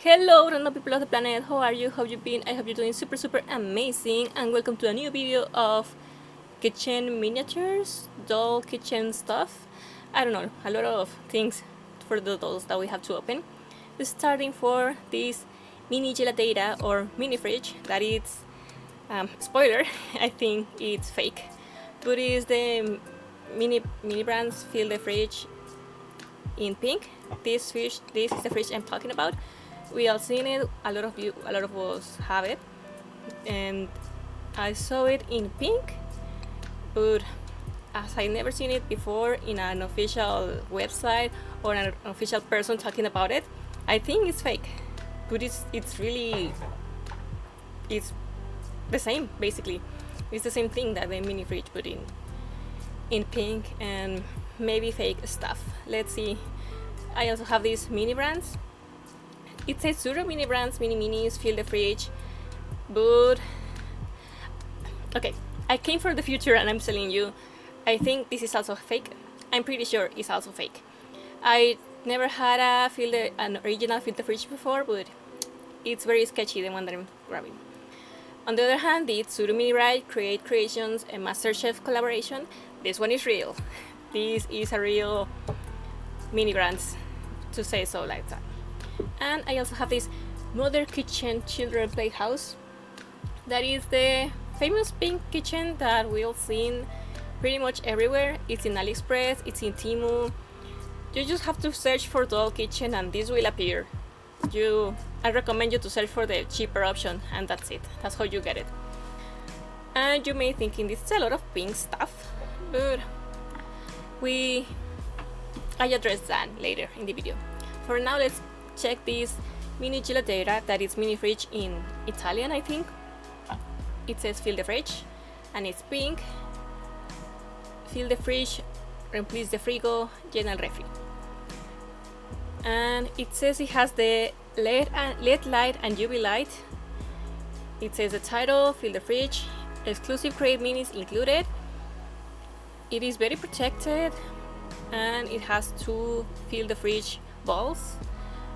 Hello random people of the planet, how are you? How you been? I hope you're doing super amazing, and welcome to a new video of kitchen miniatures, doll kitchen stuff. I don't know, a lot of things for the dolls that we have to open. Starting for this mini gelateira or mini fridge that is, spoiler, I think it's fake, but it's the mini brands fill the fridge in pink. This is the fridge I'm talking about. We all seen it, a lot of us have it, and I saw it in pink, but as I never seen it before in an official website or an official person talking about it, I think it's fake, but it's the same basically. It's the same thing that the mini fridge, but in pink and maybe fake stuff. Let's see. I also have these mini brands. It says pseudo mini brands, mini minis, fill the fridge, but okay, I came from the future and I'm telling you, I think this is also fake. I'm pretty sure it's also fake. I never had an original fill the fridge before, but it's very sketchy, the one that I'm grabbing. On the other hand, the pseudo mini brand create creations and MasterChef collaboration. This one is real. This is a real mini brands, to say so like that. And I also have this Mother Kitchen Children Playhouse. That is the famous pink kitchen that we've seen pretty much everywhere. It's in AliExpress, it's in Temu. You just have to search for doll kitchen and this will appear. I recommend you to search for the cheaper option, and that's it. That's how you get it. And you may think this is a lot of pink stuff, but I address that later in the video. For now, let's check this mini gelateira that is mini fridge in Italian, I think. It says fill the fridge and it's pink. Fill the fridge, replace the frigo, llena el refri. And it says it has the LED light and UV light. It says the title, fill the fridge, exclusive crate minis included. It is very protected and it has two fill the fridge balls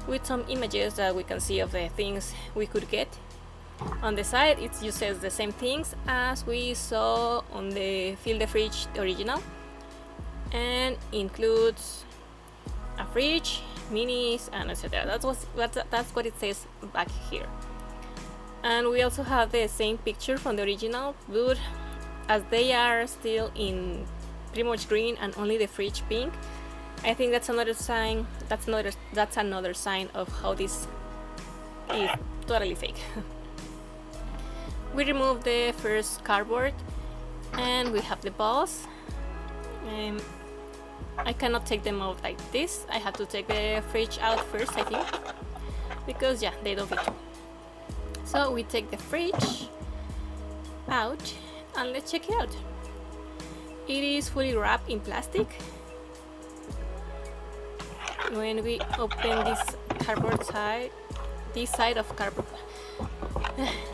with some images that we can see of the things we could get. On the side it uses the same things as we saw on the fill the fridge original, and includes a fridge, minis, and etc. That's what it says back here. And we also have the same picture from the original, but as they are still in pretty much green and only the fridge pink, I think that's another sign. That's another sign of how this is totally fake. We remove the first cardboard and we have the balls. I cannot take them out like this. I have to take the fridge out first, I think, because yeah, they don't fit. So we take the fridge out and let's check it out. It is fully wrapped in plastic. When we open this side of cardboard,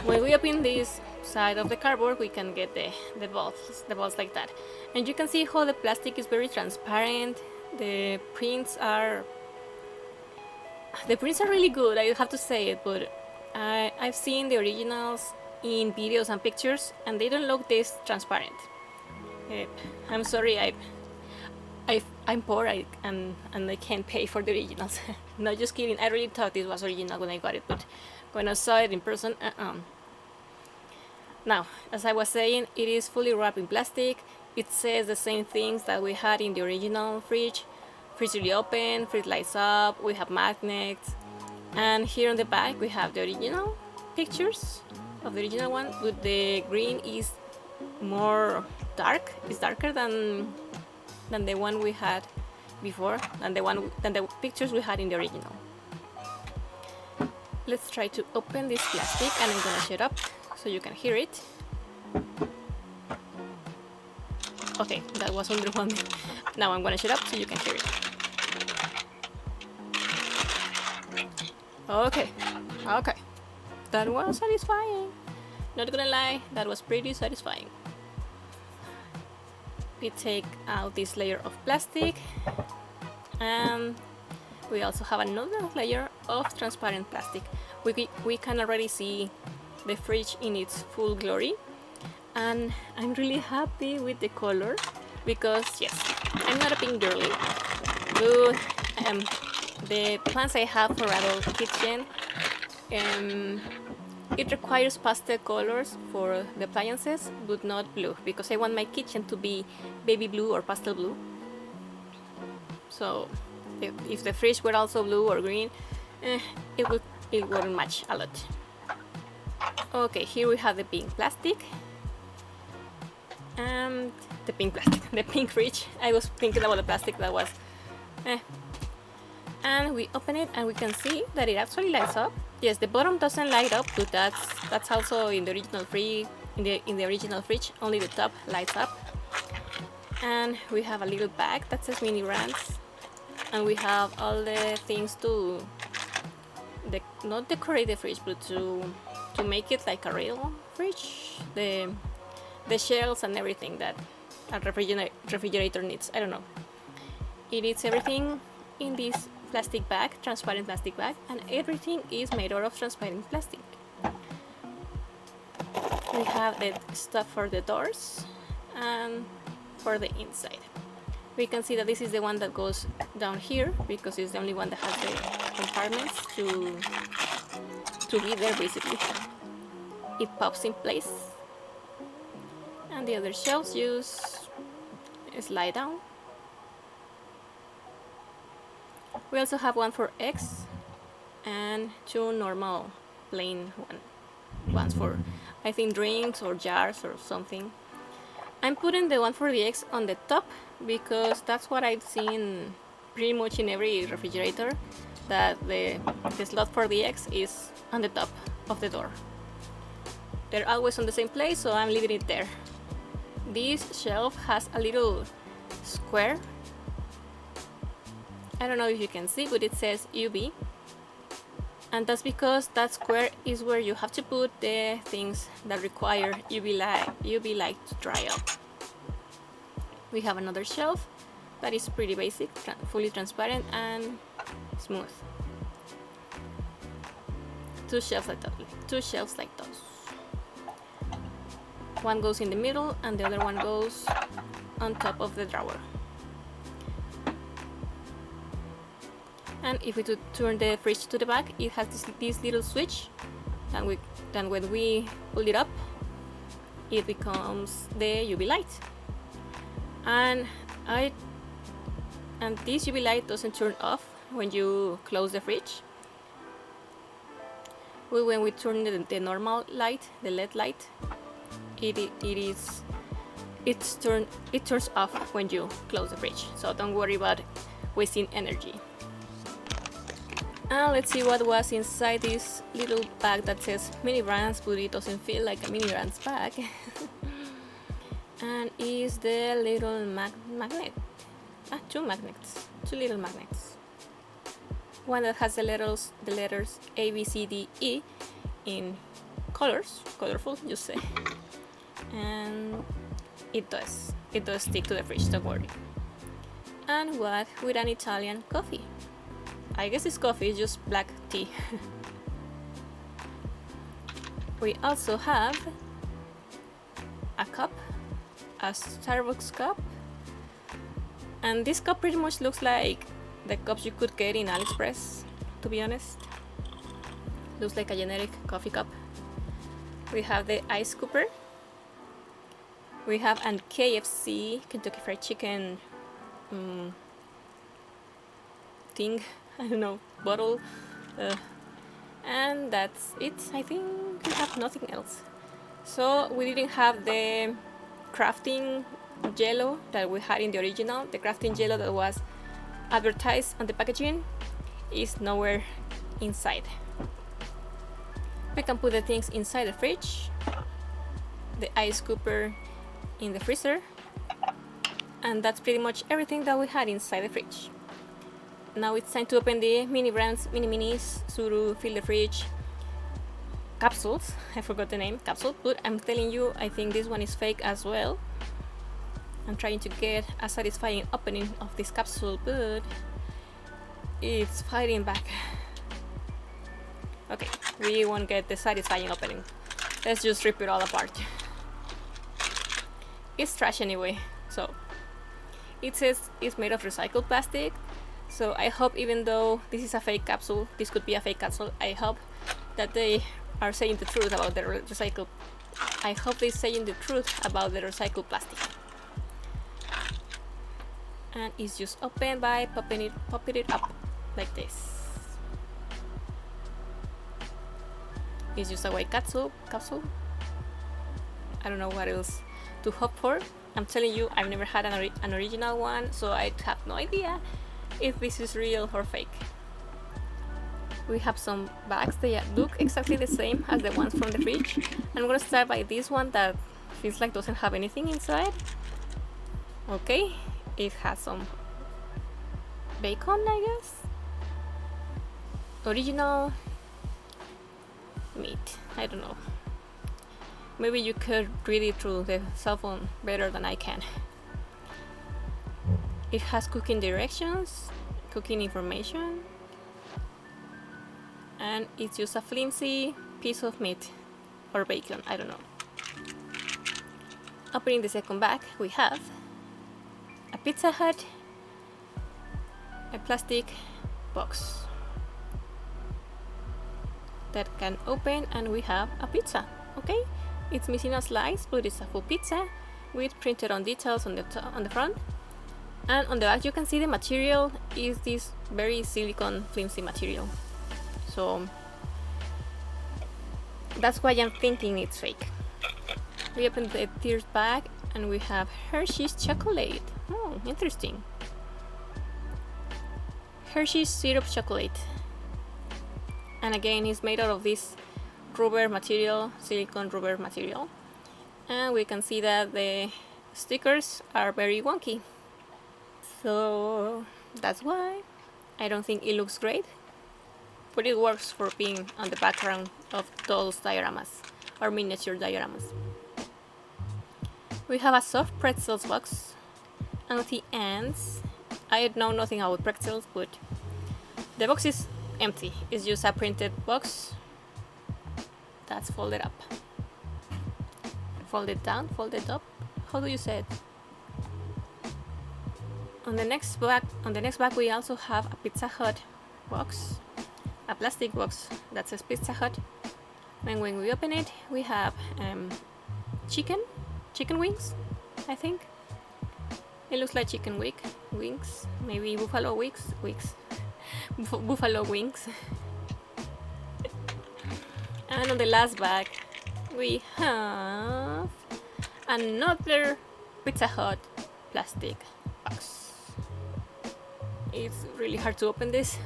when we open this side of the cardboard, we can get the balls like that. And you can see how the plastic is very transparent. The prints are really good, I have to say it, but I've seen the originals in videos and pictures and they don't look this transparent. I'm sorry, I'm poor and I can't pay for the originals. No, just kidding. I really thought this was original when I got it, but when I saw it in person, Now, as I was saying, it is fully wrapped in plastic. It says the same things that we had in the original fridge. Fridge really open, fridge lights up, we have magnets. And here on the back we have the original pictures of the original one, but the green is more dark. It's darker than the one we had before, than the pictures we had in the original. Let's try to open this plastic and I'm gonna shut up so you can hear it. Okay, that was under one. Now I'm gonna shut up so you can hear it. Okay, that was satisfying. Not gonna lie, that was pretty satisfying. We take out this layer of plastic and we also have another layer of transparent plastic. We can already see the fridge in its full glory, and I'm really happy with the color because yes, I'm not a pink girly, but the plans I have for adult kitchen, it requires pastel colors for the appliances, but not blue, because I want my kitchen to be baby blue or pastel blue. So if the fridge were also blue or green, it wouldn't match a lot. Okay, here we have the pink plastic. And the pink plastic, the pink fridge. I was thinking about the plastic that was and we open it and we can see that it actually lights up. Yes, the bottom doesn't light up, but that's also in the original fridge. Only the top lights up. And we have a little bag that says minibrands, and we have all the things to not decorate the fridge, but to make it like a real fridge. The shelves and everything that a refrigerator needs. I don't know. It is everything in this plastic bag, transparent plastic bag, and everything is made out of transparent plastic. We have the stuff for the doors and for the inside. We can see that this is the one that goes down here because it's the only one that has the compartments to be there basically. It pops in place. And the other shelves just slide down. We also have one for eggs and two normal plain ones for, I think, drinks or jars or something. I'm putting the one for the eggs on the top because that's what I've seen pretty much in every refrigerator, that the slot for the eggs is on the top of the door. They're always on the same place, so I'm leaving it there. This shelf has a little square. I don't know if you can see, but it says UV. And that's because that square is where you have to put the things that require UV light to dry up. We have another shelf that is pretty basic, fully transparent and smooth. Two shelves like those. One goes in the middle and the other one goes on top of the drawer. And if we turn the fridge to the back, it has this little switch, and then when we pull it up, it becomes the UV light. And this UV light doesn't turn off when you close the fridge. Well, when we turn the normal light, the LED light, it turns off when you close the fridge. So don't worry about wasting energy. And let's see what was inside this little bag that says minibrands, but it doesn't feel like a minibrands bag. And is the little magnet. Two little magnets. One that has the letters A, B, C, D, E in colorful, just say. And it does stick to the fridge, don't worry. And what with an Italian coffee. I guess it's coffee, it's just black tea. We also have a cup, a Starbucks cup. And this cup pretty much looks like the cups you could get in AliExpress, to be honest. Looks like a generic coffee cup. We have the ice scooper. We have a KFC, Kentucky Fried Chicken thing. I don't know, bottle, and that's it. I think we have nothing else. So we didn't have the crafting jello that we had in the original. The crafting jello that was advertised on the packaging is nowhere inside. We can put the things inside the fridge, the ice scooper in the freezer, and that's pretty much everything that we had inside the fridge. Now it's time to open the minibrands, mini-minis, Suru, fill the fridge, capsules. I forgot the name, capsule, but I'm telling you, I think this one is fake as well. I'm trying to get a satisfying opening of this capsule, but it's fighting back. Okay, we won't get the satisfying opening. Let's just rip it all apart. It's trash anyway, so it says it's made of recycled plastic. So I hope, even though this is a fake capsule, this could be a fake capsule, I hope that they are saying the truth about the recycled. I hope they're saying the truth about the recycled plastic. And it's just open by popping it up like this. It's just a white capsule. I don't know what else to hope for. I'm telling you, I've never had an original one, so I have no idea if this is real or fake. We have some bags that look exactly the same as the ones from the fridge. I'm gonna start by this one that feels like doesn't have anything inside. Okay, it has some bacon, I guess. Original meat, I don't know. Maybe you could read it through the cell phone better than I can. It has cooking directions, cooking information, and it's just a flimsy piece of meat or bacon, I don't know. Opening the second bag, we have a Pizza Hut, a plastic box that can open, and we have a pizza. Okay, it's missing a slice, but it's a full pizza with printed on details on the front. And on the back you can see the material is this very silicone flimsy material. So that's why I'm thinking it's fake. We open the third bag and we have Hershey's chocolate. Oh, interesting. Hershey's syrup chocolate. And again, it's made out of this rubber material, silicone rubber material. And we can see that the stickers are very wonky. So that's why I don't think it looks great, but it works for being on the background of those dioramas or miniature dioramas. We have a soft pretzels box, and at the ends, I know nothing about pretzels, but the box is empty. It's just a printed box that's folded up. Folded down, folded up. How do you say it? On the next bag we also have a Pizza Hut box, a plastic box that says Pizza Hut. And when we open it, we have chicken wings, I think. It looks like chicken wings, maybe buffalo wings, buffalo wings. And on the last bag, we have another Pizza Hut plastic box. It's really hard to open this.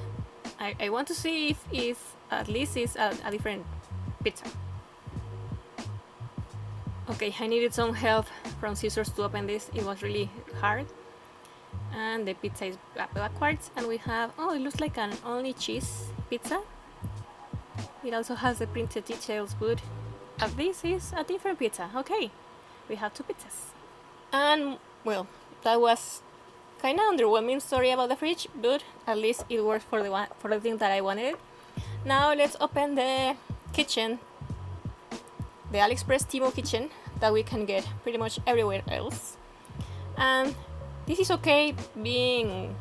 I want to see if at least it's a different pizza. Okay, I needed some help from scissors to open this. It was really hard. And the pizza is backwards, and we have, oh, it looks like an only cheese pizza. It also has the printed details, but this is a different pizza. Okay, we have two pizzas. And well, that was kind of underwhelming story about the fridge, but at least it worked for the thing that I wanted. Now let's open the kitchen, the AliExpress Timo kitchen that we can get pretty much everywhere else. And this is okay being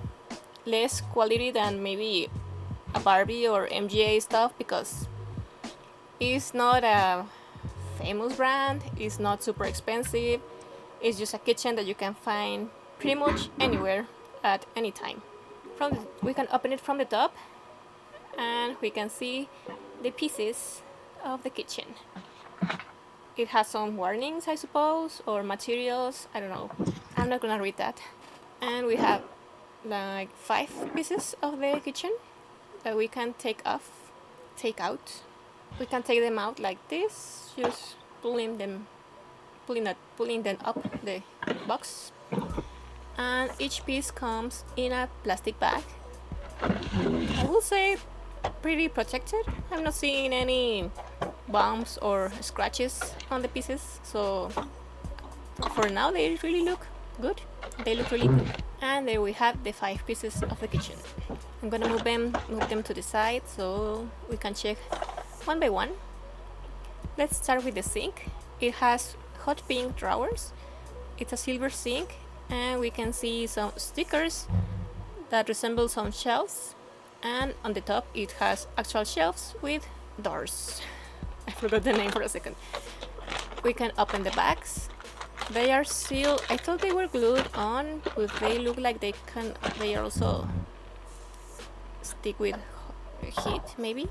less quality than maybe a Barbie or MGA stuff, because it's not a famous brand, it's not super expensive, it's just a kitchen that you can find pretty much anywhere at any time. We can open it from the top and we can see the pieces of the kitchen. It has some warnings, I suppose, or materials, I don't know. I'm not gonna read that. And we have like 5 pieces of the kitchen that we can take out. We can take them out like this, just pulling them up the box. And each piece comes in a plastic bag. I will say pretty protected. I'm not seeing any bumps or scratches on the pieces, so for now they really look good. They look really good. And there we have the 5 pieces of the kitchen. I'm gonna move them to the side so we can check one by one. Let's start with the sink. It has hot pink drawers. It's a silver sink, and we can see some stickers that resemble some shelves, and on the top it has actual shelves with doors. I forgot the name for a second. We can open the bags. They are sealed. I thought they were glued on, but they look like they are also stick with heat maybe.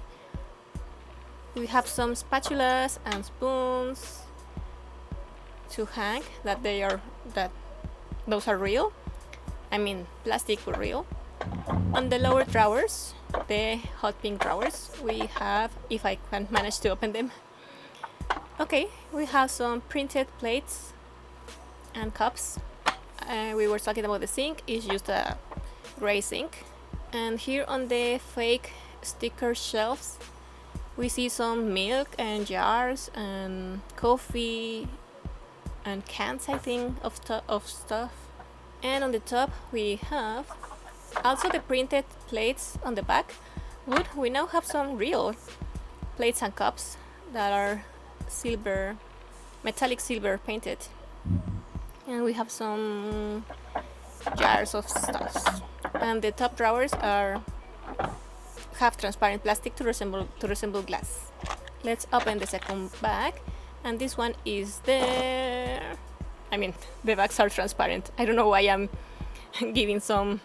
We have some spatulas and spoons to hang that those are real. I mean plastic but real. On the lower drawers, the hot pink drawers, we have, if I can manage to open them. Okay, we have some printed plates and cups. We were talking about the sink. It's just a gray sink. And here on the fake sticker shelves, we see some milk and jars and coffee and cans, I think, of stuff. And on the top we have also the printed plates on the back, but we now have some real plates and cups that are silver, metallic silver painted. And we have some jars of stuff. And the top drawers have transparent plastic to resemble glass. Let's open the second bag, and this one is the bags are transparent. I don't know why I'm giving some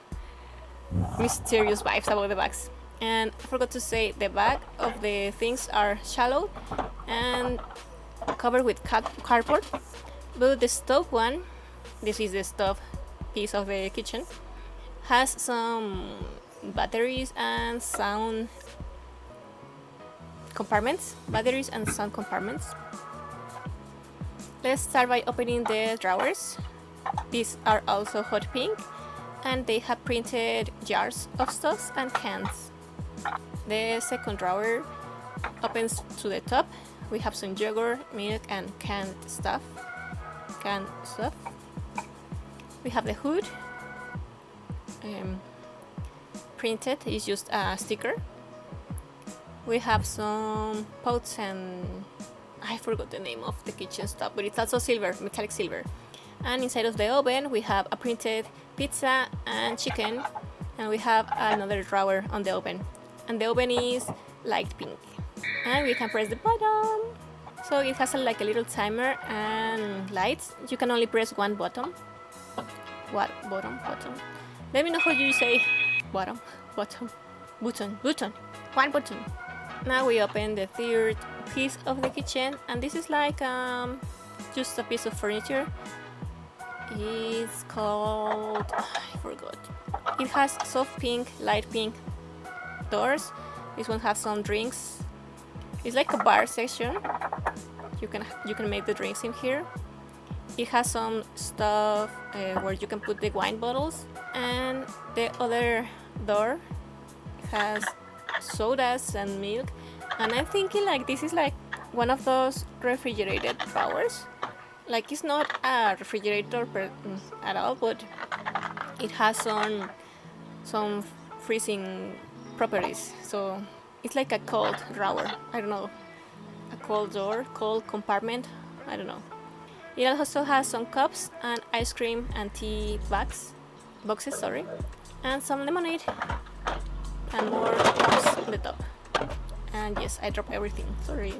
mysterious vibes about the bags. And I forgot to say, the back of the things are shallow and covered with cardboard, but the stove one, this is the stove piece of the kitchen, has some batteries and sound compartments. Let's start by opening the drawers. These are also hot pink, and they have printed jars of stuff and cans. The second drawer opens to the top. We have some yogurt, milk, and canned stuff. We have the hood. Printed is just a sticker. We have some pots and I forgot the name of the kitchen stuff, but it's also silver, metallic silver. And inside of the oven we have a printed pizza and chicken, and we have another drawer on the oven, and the oven is light pink, and we can press the button. So it has like a little timer and lights. You can only press one button. What button? Let me know how you say button. One button. Now we open the third piece of the kitchen, and this is like just a piece of furniture. It's called, I forgot. It has soft pink, light pink doors. This one has some drinks. It's like a bar section. You can make the drinks in here. It has some stuff where you can put the wine bottles, and the other door has sodas and milk. And I'm thinking like this is like one of those refrigerated drawers. Like it's not a refrigerator at all, but it has some freezing properties. So it's like a cold drawer. I don't know, a cold door, cold compartment. I don't know. It also has some cups and ice cream and tea boxes, and some lemonade and more cups on the top. And yes, I dropped everything, sorry.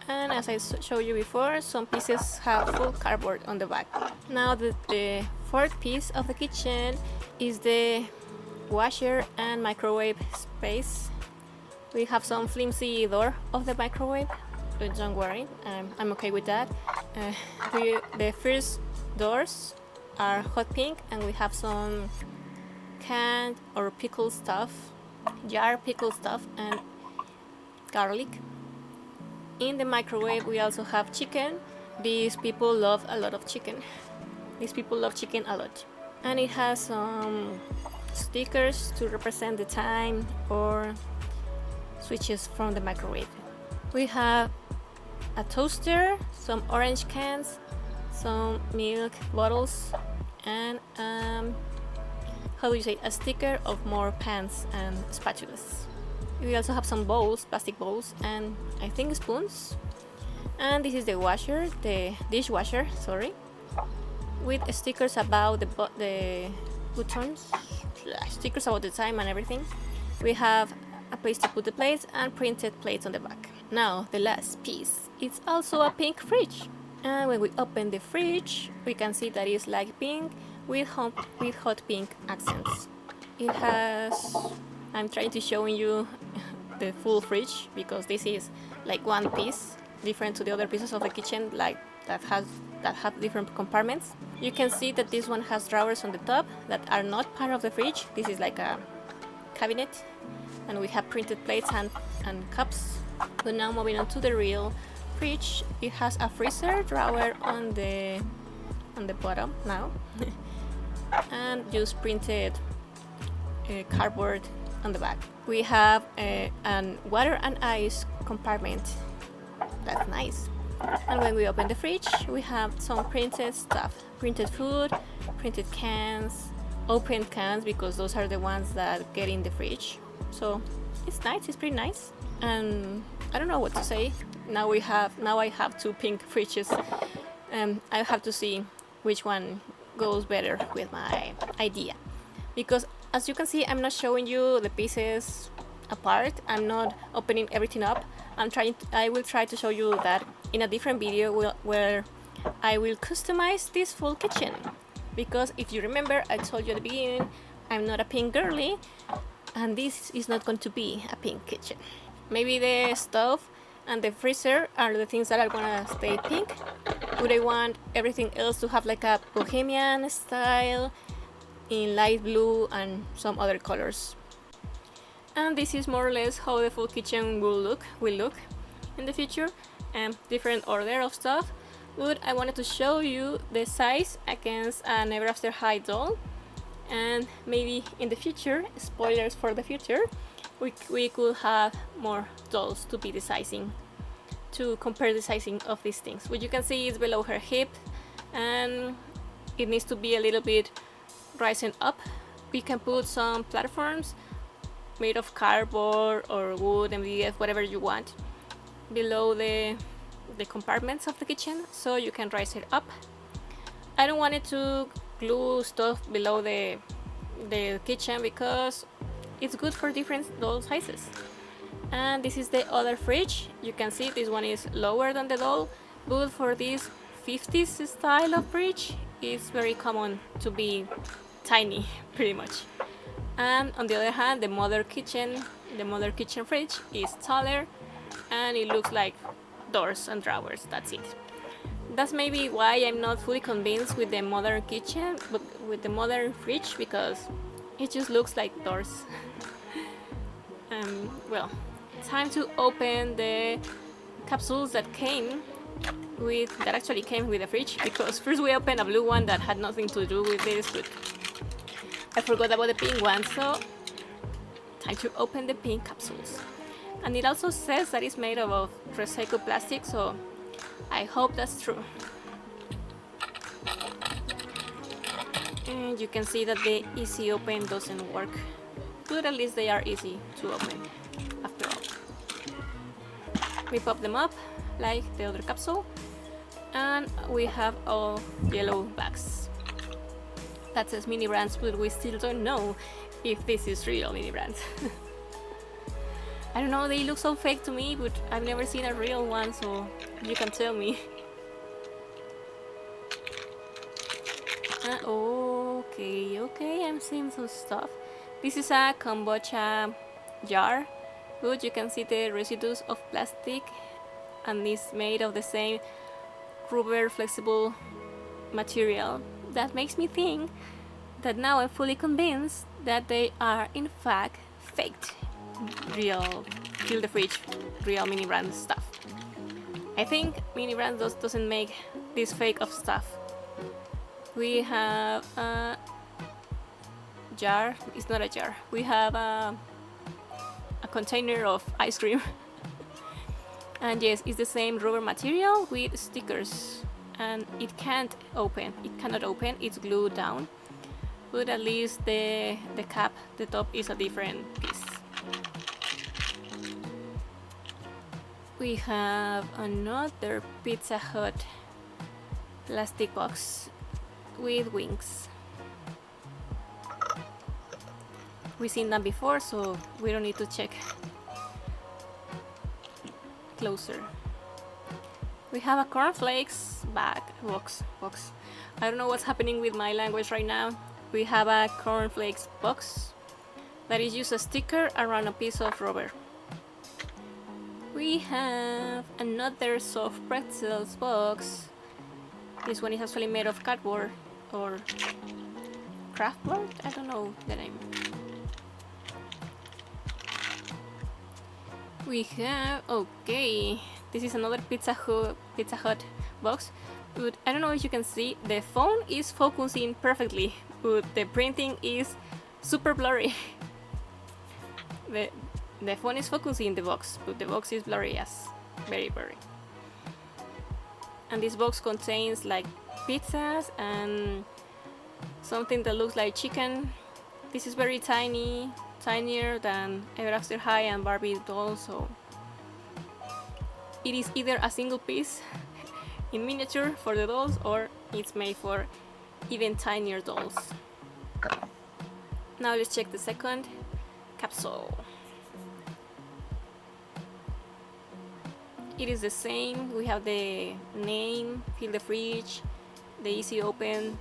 And as I showed you before, some pieces have full cardboard on the back. Now the fourth piece of the kitchen is the washer and microwave space. We have some flimsy door of the microwave, but don't worry, I'm okay with that. The first doors are hot pink, and we have some canned or pickle stuff, jar pickle stuff, and garlic. In the microwave we also have chicken. These people love a lot of chicken. And it has some stickers to represent the time or switches from the microwave. We have a toaster, some orange cans, some milk bottles, and how do you say, a sticker of more pans and spatulas. We also have some bowls, plastic bowls, and I think spoons. And this is the washer, the dishwasher, sorry, with stickers about the buttons, stickers about the time and everything. We have a place to put the plates and printed plates on the back. Now the last piece, it's also a pink fridge. And when we open the fridge, we can see that it's like pink with hot pink accents. It has, I'm trying to show you the full fridge because this is like one piece, different to the other pieces of the kitchen, like that have different compartments. You can see that this one has drawers on the top that are not part of the fridge. This is like a cabinet, and we have printed plates and cups. But now moving on to the real fridge, it has a freezer drawer on the bottom now, and just printed cardboard on the back. We have an water and ice compartment. That's nice. And when we open the fridge, we have some printed stuff, printed food, printed cans, open cans, because those are the ones that get in the fridge. So it's nice, it's pretty nice. And I don't know what to say. Now I have two pink fridges, and I have to see which one goes better with my idea. Because as you can see, I'm not showing you the pieces apart. I'm not opening everything up. I will try to show you that in a different video where I will customize this full kitchen. Because if you remember, I told you at the beginning, I'm not a pink girly, and this is not going to be a pink kitchen. Maybe the stove and the freezer are the things that are gonna stay pink. Would I want everything else to have like a bohemian style in light blue and some other colors? And this is more or less how the full kitchen will look in the future. Different order of stuff, but I wanted to show you the size against an Ever After High doll, and maybe in the future, spoilers for the future, we could have more dolls to be decising, to compare the sizing of these things. What you can see is below her hip, and it needs to be a little bit rising up. We can put some platforms made of cardboard or wood, MDF, whatever you want, below the compartments of the kitchen, so you can rise it up. I don't want it to glue stuff below the kitchen because it's good for different doll sizes. And this is the other fridge. You can see this one is lower than the doll, but for this 50s style of fridge, it's very common to be tiny, pretty much. And on the other hand, the mother kitchen fridge is taller, and it looks like doors and drawers. That's it. That's maybe why I'm not fully convinced with the modern kitchen, but with the modern fridge, because it just looks like doors. Well, time to open the capsules that actually came with the fridge, because first we opened a blue one that had nothing to do with this, but I forgot about the pink one, so time to open the pink capsules. And it also says that it's made of recycled plastic, so I hope that's true. And you can see that the easy open doesn't work, but at least they are easy to open after all. We pop them up like the other capsule, and we have all yellow bags. That says minibrands, but we still don't know if this is real minibrands. I don't know, they look so fake to me, but I've never seen a real one, so you can tell me. Okay, I'm seeing some stuff. This is a kombucha jar, but you can see the residues of plastic, and it's made of the same rubber flexible material. That makes me think that now I'm fully convinced that they are in fact faked. Real, fill the fridge, real minibrands stuff. I think minibrands doesn't make this fake of stuff. We have a jar, it's not a jar, we have a container of ice cream. And yes, it's the same rubber material with stickers, and it cannot open, it's glued down. but at least the cap, the top is a different piece. We have another Pizza Hut plastic box with wings. We've seen them before, so we don't need to check closer. We have a cornflakes box. I don't know what's happening with my language right now. We have a cornflakes box that is just a sticker around a piece of rubber. We have another soft pretzels box. This one is actually made of cardboard or craftboard? I don't know the name. We have, okay, this is another Pizza Hut box, but I don't know if you can see, the phone is focusing perfectly, but the printing is super blurry. The phone is focusing the box, but the box is blurry, yes, very blurry. And this box contains like pizzas and something that looks like chicken. This is very tiny, tinier than Ever After High and Barbie dolls, so it is either a single piece in miniature for the dolls or it's made for even tinier dolls. Now let's check the second capsule. It is the same. We have the name, fill the fridge, the easy open,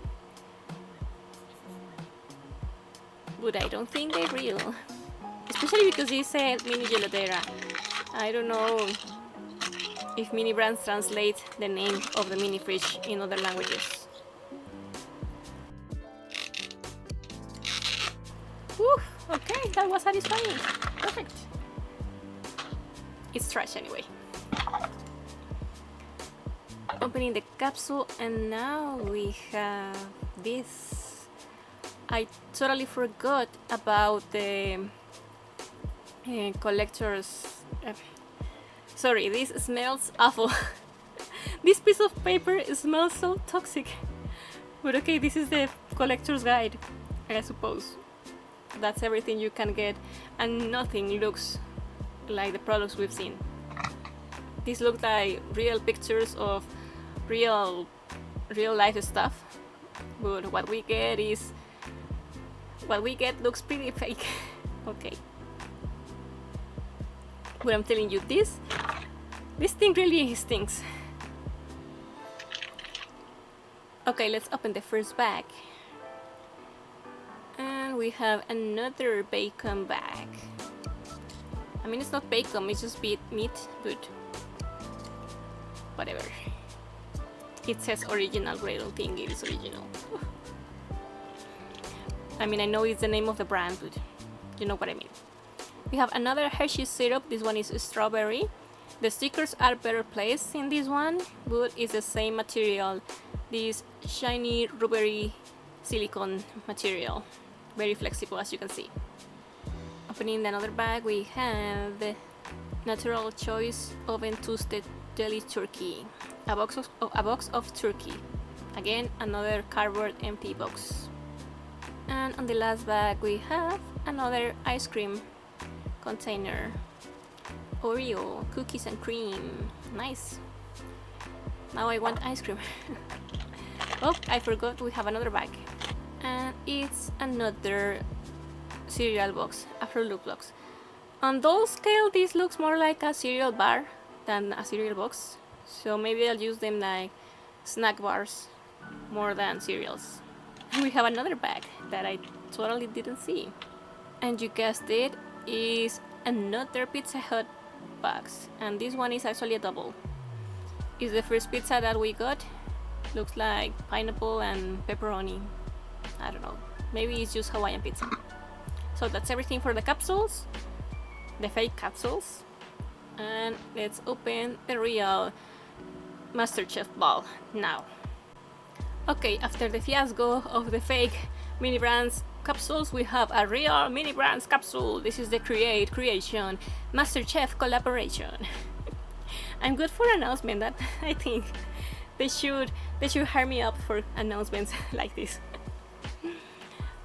but I don't think they're real, especially because it said mini gelatera. I don't know if minibrands translate the name of the mini fridge in other languages. Whew, okay, that was satisfying. Perfect. It's trash anyway. Opening the capsule, and now we have this. I totally forgot about the collector's. Sorry, this smells awful. This piece of paper smells so toxic. But okay, this is the collector's guide, I suppose. That's everything you can get, and nothing looks like the products we've seen. These look like real pictures of real life stuff, but what we get looks pretty fake. Okay, but I'm telling you, this thing really stinks. Okay, let's open the first bag, and we have another bacon bag. I mean, it's not bacon, it's just meat, but whatever. It says original, but I don't think it is original. I mean, I know it's the name of the brand, but you know what I mean. We have another Hershey's syrup. This one is strawberry. The stickers are better placed in this one, but it's the same material. This shiny rubbery silicone material. Very flexible, as you can see. Opening another bag, we have the Natural Choice Oven Toasted Deli Turkey. A box of turkey. Again, another cardboard empty box. And on the last bag we have another ice cream container. Oreo, cookies and cream. Nice. Now I want ice cream. Oh, I forgot we have another bag. And it's another cereal box, a Fruit Loop box. On those scale, this looks more like a cereal bar than a cereal box. So maybe I'll use them like snack bars more than cereals. And we have another bag that I totally didn't see. And you guessed it, is another Pizza Hut box. And this one is actually a double. It's the first pizza that we got. Looks like pineapple and pepperoni. I don't know. Maybe it's just Hawaiian pizza. So that's everything for the capsules. The fake capsules. And let's open the real MasterChef ball now. Okay, after the fiasco of the fake mini brands capsules, we have a real mini brands capsule. This is the creation MasterChef collaboration. I'm good for announcement. That I think they should hire me up for announcements like this.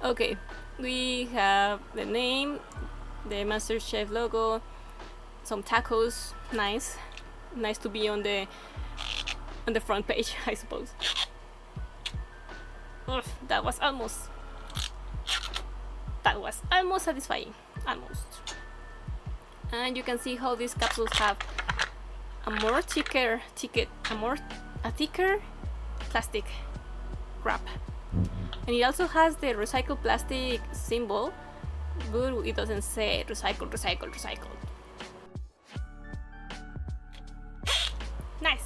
Okay, we have the name, the MasterChef logo, some tacos. Nice to be on the front page, I suppose. Ugh, that was almost satisfying, almost. And you can see how these capsules have a thicker plastic wrap, and it also has the recycled plastic symbol, but it doesn't say recycled. Nice,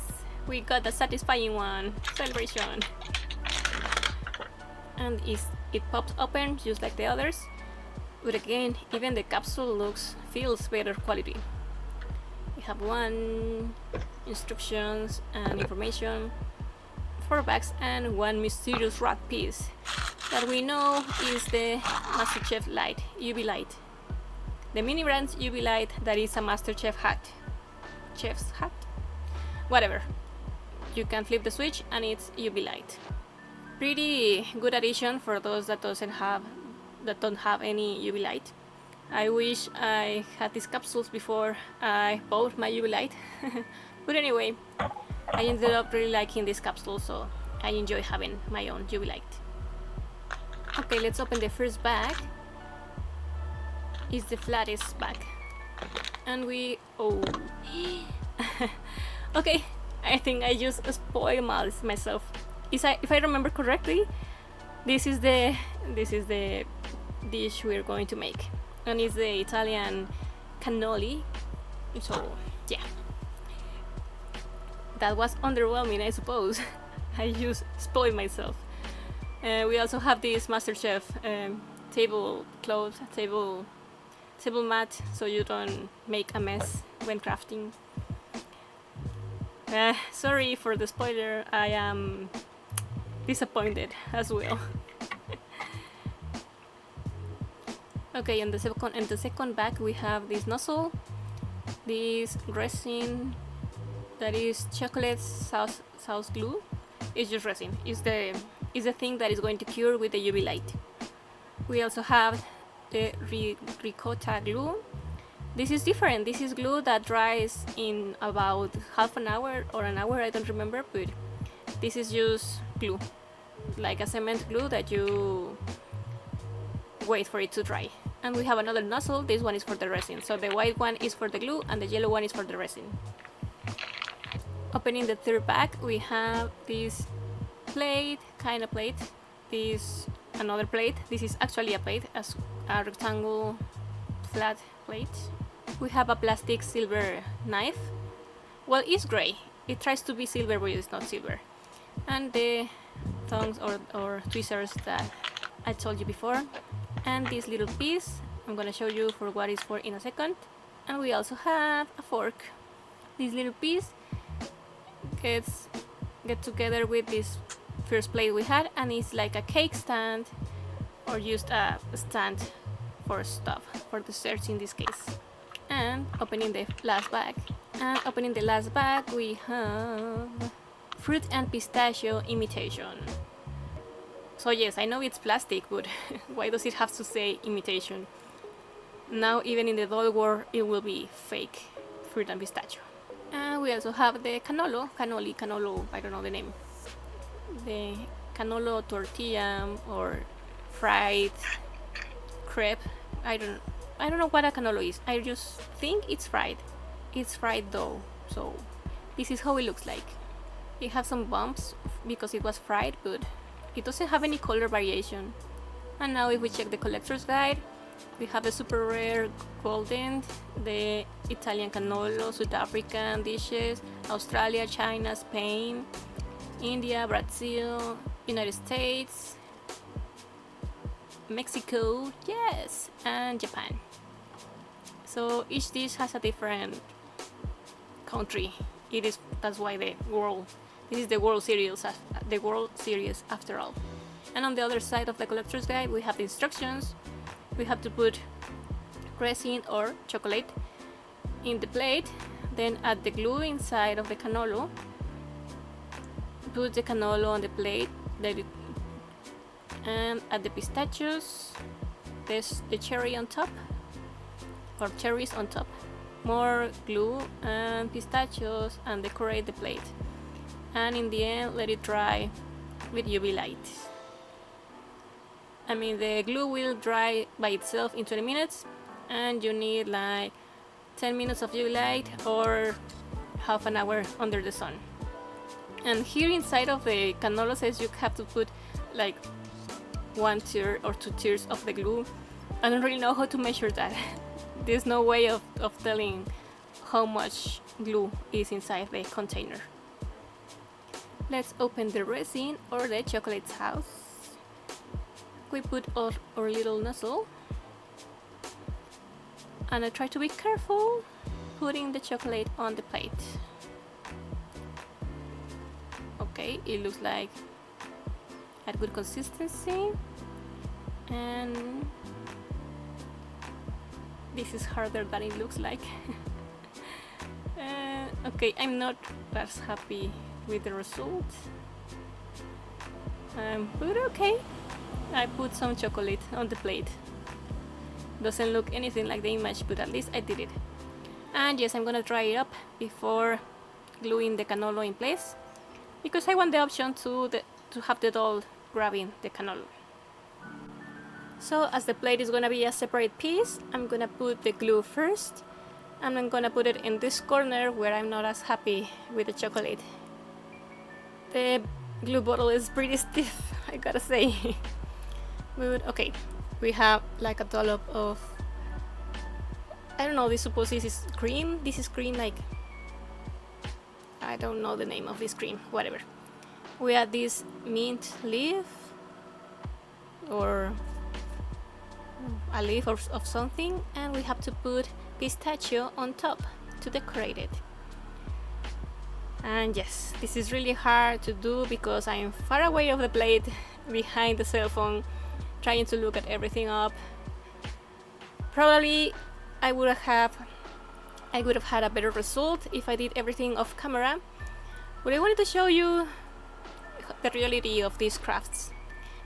we got a satisfying one. Celebration. And it pops open just like the others, but again, even the capsule feels better quality. We have one instructions and information, 4 bags, and one mysterious rat piece that we know is the MasterChef light, UV light. The minibrands UV light, that is a MasterChef hat. Chef's hat? Whatever. You can flip the switch and it's UV light. Pretty good addition for those that don't have any UV light. I wish I had these capsules before I bought my UV light. But anyway, I ended up really liking this capsule, so I enjoy having my own UV light. Okay, let's open the first bag. It's the flattest bag. And okay, I think I just spoiled myself. If I remember correctly, this is the dish we're going to make, and it's the Italian cannoli. So yeah, that was underwhelming, I suppose. I just spoiled myself. We also have this MasterChef table mat, so you don't make a mess when crafting. Sorry for the spoiler, I am disappointed as well. Okay, in the second bag we have this nozzle, this resin that is chocolate sauce glue. It's just resin. It's the thing that is going to cure with the UV light. We also have the ricotta glue. This is different. This is glue that dries in about half an hour or an hour, I don't remember, but this is just glue, like a cement glue that you wait for it to dry. And we have another nozzle. This one is for the resin. So the white one is for the glue and the yellow one is for the resin. Opening the third bag, we have this kind of plate. This another plate. This is actually a plate, a rectangle flat plate. We have a plastic silver knife. Well, it's gray. It tries to be silver, but it's not silver. And the tongs or tweezers that I told you before. And this little piece, I'm gonna show you for what it's for in a second. And we also have a fork. This little piece get together with this first plate we had, and it's like a cake stand, or just a stand for stuff, for desserts in this case. And opening the last bag. We have fruit and pistachio imitation. So yes, I know it's plastic, but why does it have to say imitation? Now even in the doll world it will be fake fruit and pistachio. And we also have the canolo, I don't know the name. The canolo tortilla or fried crepe. I don't know what a canolo is. I just think it's fried. It's fried dough. So this is how it looks like. It has some bumps because it was fried, but it doesn't have any color variation. And now if we check the collector's guide, we have the super rare golden, the Italian cannolo, South African dishes, Australia, China, Spain, India, Brazil, United States, Mexico, yes, and Japan. So each dish has a different country. That's why this is the World Series after all. And on the other side of the collector's guide we have the instructions. We have to put resin or chocolate in the plate, then add the glue inside of the cannolo, put the cannolo on the plate, and add the pistachios, there's the cherry on top, or cherries on top, more glue and pistachios, and decorate the plate. And in the end, let it dry with UV light. I mean, the glue will dry by itself in 20 minutes, and you need like 10 minutes of UV light or half an hour under the sun. And here inside of the cannolo says you have to put like 1 tier or 2 tiers of the glue. I don't really know how to measure that. There's no way of telling how much glue is inside the container. Let's open the resin or the chocolate house. We put our little nozzle, and I try to be careful putting the chocolate on the plate. Okay, it looks like a good consistency, and this is harder than it looks like. Okay, I'm not as happy with the result, but okay, I put some chocolate on the plate. Doesn't look anything like the image, but at least I did it. And yes, I'm gonna dry it up before gluing the cannolo in place, because I want the option to have the doll grabbing the cannolo. So as the plate is gonna be a separate piece, I'm gonna put the glue first, and I'm gonna put it in this corner where I'm not as happy with the chocolate. The glue bottle is pretty stiff, I gotta say. But okay, we have like a dollop of, I don't know, this suppose this is cream. This is cream, like, I don't know the name of this cream, whatever. We add this mint leaf, or a leaf of something, and we have to put pistachio on top to decorate it. And yes, this is really hard to do because I'm far away of the plate, behind the cell phone, trying to look at everything up. Probably I would have had a better result if I did everything off camera, but I wanted to show you the reality of these crafts,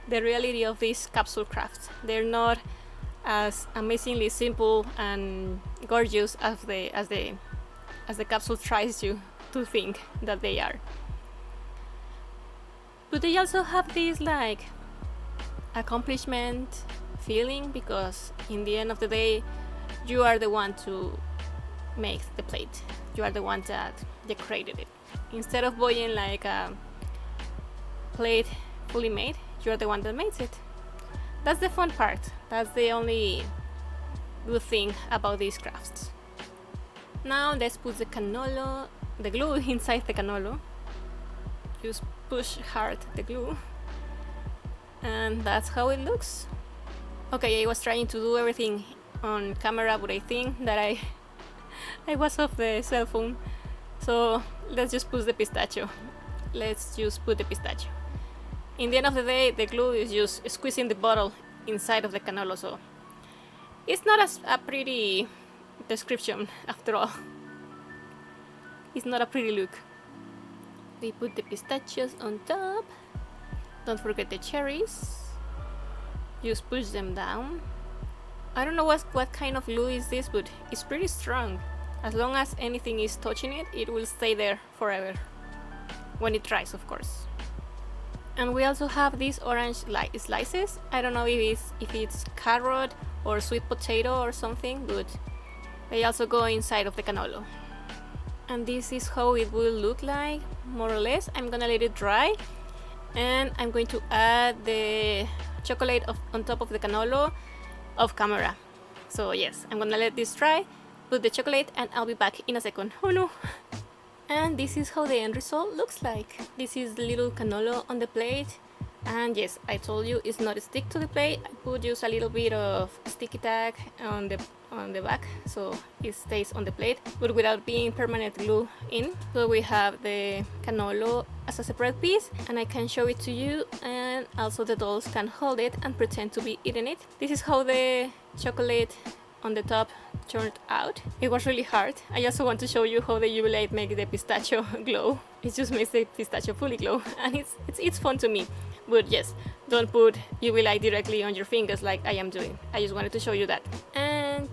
the reality of these capsule crafts. They're not as amazingly simple and gorgeous as the capsule tries you to think that they are. But they also have this like accomplishment feeling, because in the end of the day you are the one to make the plate, you are the one that decorated it. Instead of buying like a plate fully made, you are the one that makes it. That's the fun part. That's the only good thing about these crafts. Now let's put the cannolo, the glue inside the cannolo. Just push hard the glue, and that's how it looks. Okay, I was trying to do everything on camera, but I think that I was off the cell phone. So let's just put the pistachio. Let's just put the pistachio. In the end of the day, the glue is just squeezing the bottle inside of the cannolo, so it's not a pretty description after all. It's not a pretty look. We put the pistachios on top. Don't forget the cherries. Just push them down. I don't know what kind of glue is this, but it's pretty strong. As long as anything is touching it, it will stay there forever. When it dries, of course. And we also have these orange slices. I don't know if it's carrot or sweet potato or something, but they also go inside of the cannolo. And this is how it will look like, more or less. I'm gonna let it dry, and I'm going to add the chocolate on top of the cannolo off camera. So yes, I'm gonna let this dry, put the chocolate, and I'll be back in a second. Oh no! And this is how the end result looks like. This is the little cannolo on the plate, and yes, I told you it's not stick to the plate. I put just a little bit of sticky tag on the back so it stays on the plate, but without being permanent glue in. So we have the cannolo as a separate piece, and I can show it to you, and also the dolls can hold it and pretend to be eating it. This is how the chocolate on the top turned out. It was really hard. I also want to show you how the UV light makes the pistachio glow. It just makes the pistachio fully glow, and it's fun to me. But yes, don't put UV light directly on your fingers like I am doing. I just wanted to show you that. And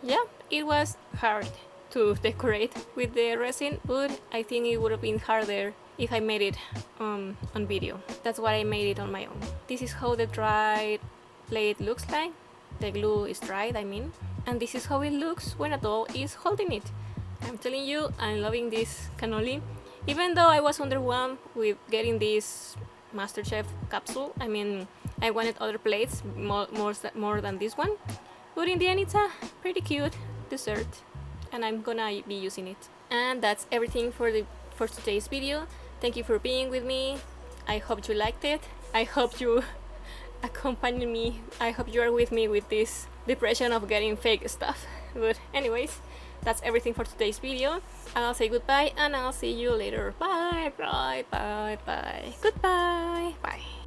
yeah, it was hard to decorate with the resin, but I think it would have been harder if I made it on video. That's why I made it on my own. This is how the dried plate looks like. The glue is dried, I mean. And this is how it looks when a doll is holding it. I'm telling you, I'm loving this cannoli. Even though I was underwhelmed with getting this MasterChef capsule, I mean, I wanted other plates more than this one. But in the end, it's a pretty cute dessert, and I'm gonna be using it. And that's everything for today's video. Thank you for being with me. I hope you liked it. I hope you accompany me. I hope you are with me with this depression of getting fake stuff. But anyways, that's everything for today's video. I'll say goodbye and I'll see you later. Bye, bye, bye, bye. Goodbye. Bye.